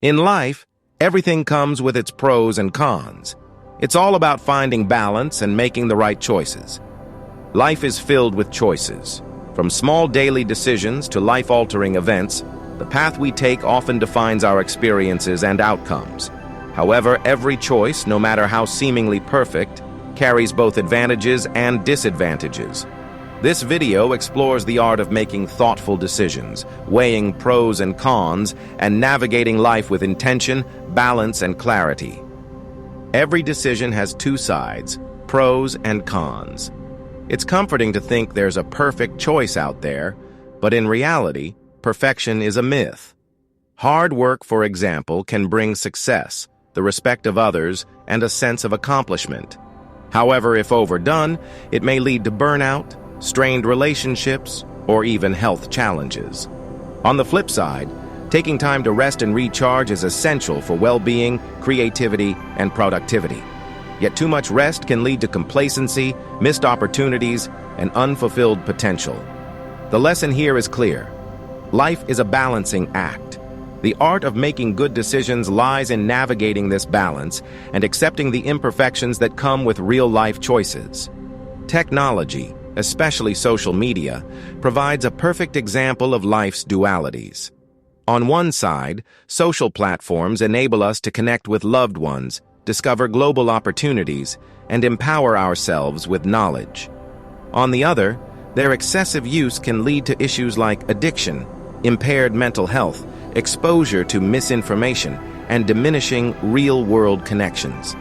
In life, everything comes with its pros and cons. It's all about finding balance and making the right choices. Life is filled with choices. From small daily decisions to life-altering events, the path we take often defines our experiences and outcomes. However, every choice, no matter how seemingly perfect, carries both advantages and disadvantages. This video explores the art of making thoughtful decisions, weighing pros and cons, and navigating life with intention, balance, and clarity. Every decision has two sides, pros and cons. It's comforting to think there's a perfect choice out there, but in reality, perfection is a myth. Hard work, for example, can bring success, the respect of others, and a sense of accomplishment. However, if overdone, it may lead to burnout, strained relationships, or even health challenges. On the flip side, taking time to rest and recharge is essential for well-being, creativity, and productivity. Yet too much rest can lead to complacency, missed opportunities, and unfulfilled potential. The lesson here is clear. Life is a balancing act. The art of making good decisions lies in navigating this balance and accepting the imperfections that come with real-life choices. Technology, especially social media, provides a perfect example of life's dualities. On one side, social platforms enable us to connect with loved ones, discover global opportunities, and empower ourselves with knowledge. On the other, their excessive use can lead to issues like addiction, impaired mental health, exposure to misinformation, and diminishing real-world connections.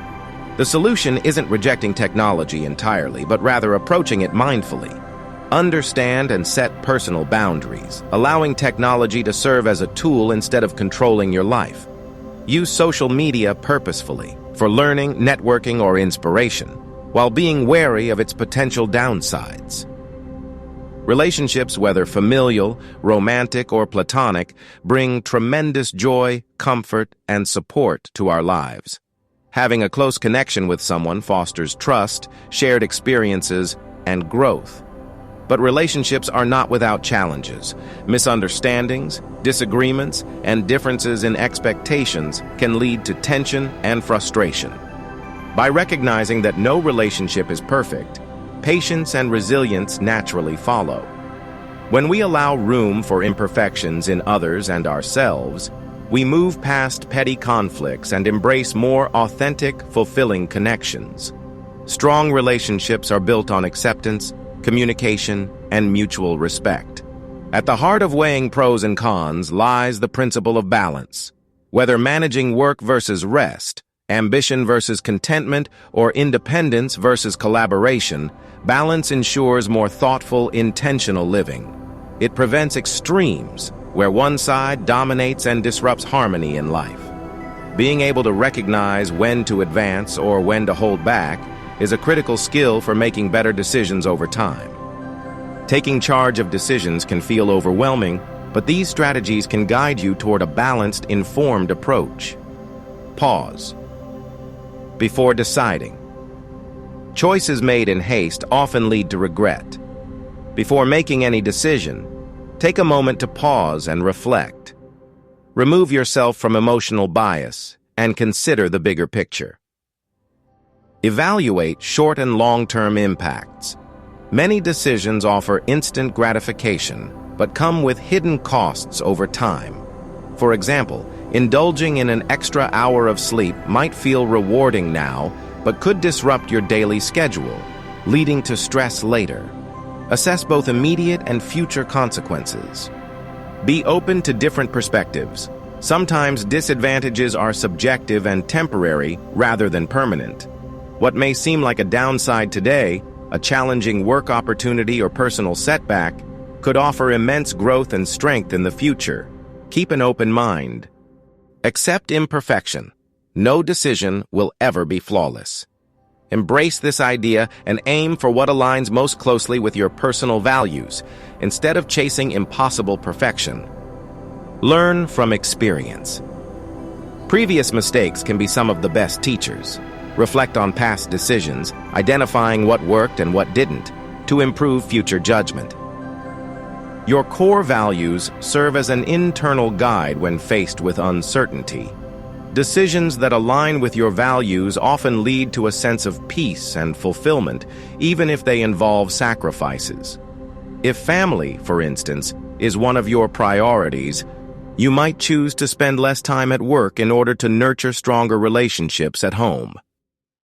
The solution isn't rejecting technology entirely, but rather approaching it mindfully. Understand and set personal boundaries, allowing technology to serve as a tool instead of controlling your life. Use social media purposefully, for learning, networking, or inspiration, while being wary of its potential downsides. Relationships, whether familial, romantic, or platonic, bring tremendous joy, comfort, and support to our lives. Having a close connection with someone fosters trust, shared experiences, and growth. But relationships are not without challenges. Misunderstandings, disagreements, and differences in expectations can lead to tension and frustration. By recognizing that no relationship is perfect, patience and resilience naturally follow. When we allow room for imperfections in others and ourselves, we move past petty conflicts and embrace more authentic, fulfilling connections. Strong relationships are built on acceptance, communication, and mutual respect. At the heart of weighing pros and cons lies the principle of balance. Whether managing work versus rest, ambition versus contentment, or independence versus collaboration, balance ensures more thoughtful, intentional living. It prevents extremes, where one side dominates and disrupts harmony in life. Being able to recognize when to advance or when to hold back is a critical skill for making better decisions over time. Taking charge of decisions can feel overwhelming, but these strategies can guide you toward a balanced, informed approach. Pause. Before deciding. Choices made in haste often lead to regret. Before making any decision, take a moment to pause and reflect. Remove yourself from emotional bias and consider the bigger picture. Evaluate short and long-term impacts. Many decisions offer instant gratification, but come with hidden costs over time. For example, indulging in an extra hour of sleep might feel rewarding now, but could disrupt your daily schedule, leading to stress later. Assess both immediate and future consequences. Be open to different perspectives. Sometimes disadvantages are subjective and temporary rather than permanent. What may seem like a downside today, a challenging work opportunity or personal setback, could offer immense growth and strength in the future. Keep an open mind. Accept imperfection. No decision will ever be flawless. Embrace this idea and aim for what aligns most closely with your personal values, instead of chasing impossible perfection. Learn from experience. Previous mistakes can be some of the best teachers. Reflect on past decisions, identifying what worked and what didn't, to improve future judgment. Your core values serve as an internal guide when faced with uncertainty. Decisions that align with your values often lead to a sense of peace and fulfillment, even if they involve sacrifices. If family, for instance, is one of your priorities, you might choose to spend less time at work in order to nurture stronger relationships at home.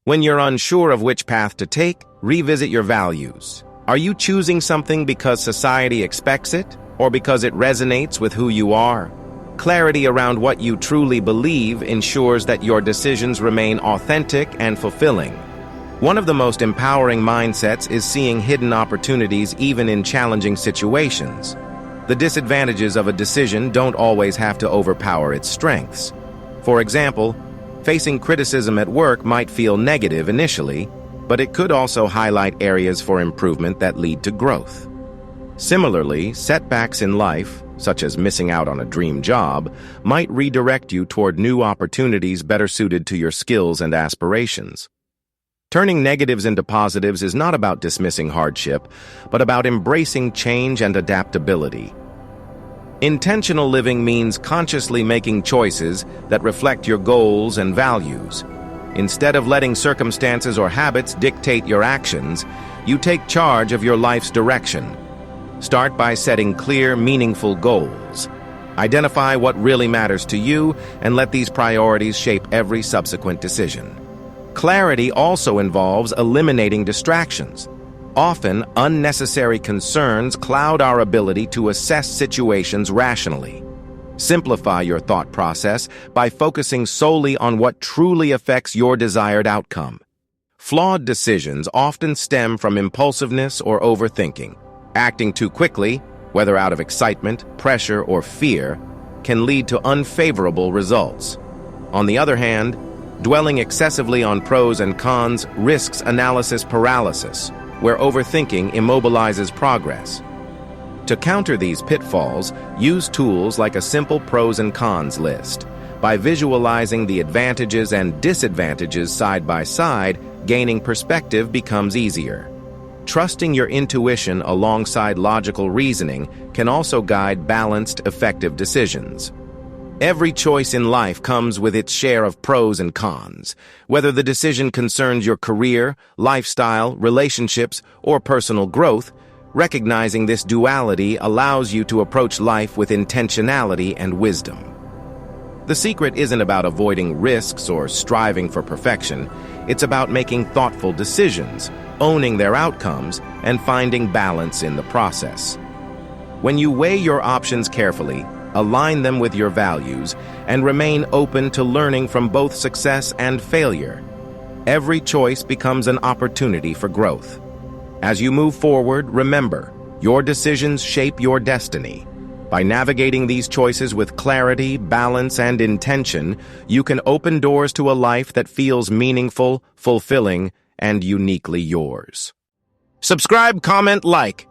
When you're unsure of which path to take, revisit your values. Are you choosing something because society expects it, or because it resonates with who you are? Clarity around what you truly believe ensures that your decisions remain authentic and fulfilling. One of the most empowering mindsets is seeing hidden opportunities even in challenging situations. The disadvantages of a decision don't always have to overpower its strengths. For example, facing criticism at work might feel negative initially, but it could also highlight areas for improvement that lead to growth. Similarly, setbacks in life, such as missing out on a dream job, might redirect you toward new opportunities better suited to your skills and aspirations. Turning negatives into positives is not about dismissing hardship, but about embracing change and adaptability. Intentional living means consciously making choices that reflect your goals and values. Instead of letting circumstances or habits dictate your actions, you take charge of your life's direction. Start by setting clear, meaningful goals. Identify what really matters to you and let these priorities shape every subsequent decision. Clarity also involves eliminating distractions. Often, unnecessary concerns cloud our ability to assess situations rationally. Simplify your thought process by focusing solely on what truly affects your desired outcome. Flawed decisions often stem from impulsiveness or overthinking. Acting too quickly, whether out of excitement, pressure, or fear, can lead to unfavorable results. On the other hand, dwelling excessively on pros and cons risks analysis paralysis, where overthinking immobilizes progress. To counter these pitfalls, use tools like a simple pros and cons list. By visualizing the advantages and disadvantages side by side, gaining perspective becomes easier. Trusting your intuition alongside logical reasoning can also guide balanced, effective decisions. Every choice in life comes with its share of pros and cons. Whether the decision concerns your career, lifestyle, relationships, or personal growth, recognizing this duality allows you to approach life with intentionality and wisdom. The secret isn't about avoiding risks or striving for perfection. It's about making thoughtful decisions, owning their outcomes, and finding balance in the process. When you weigh your options carefully, align them with your values, and remain open to learning from both success and failure, every choice becomes an opportunity for growth. As you move forward, remember, your decisions shape your destiny. By navigating these choices with clarity, balance, and intention, you can open doors to a life that feels meaningful, fulfilling, and uniquely yours. Subscribe, comment, like.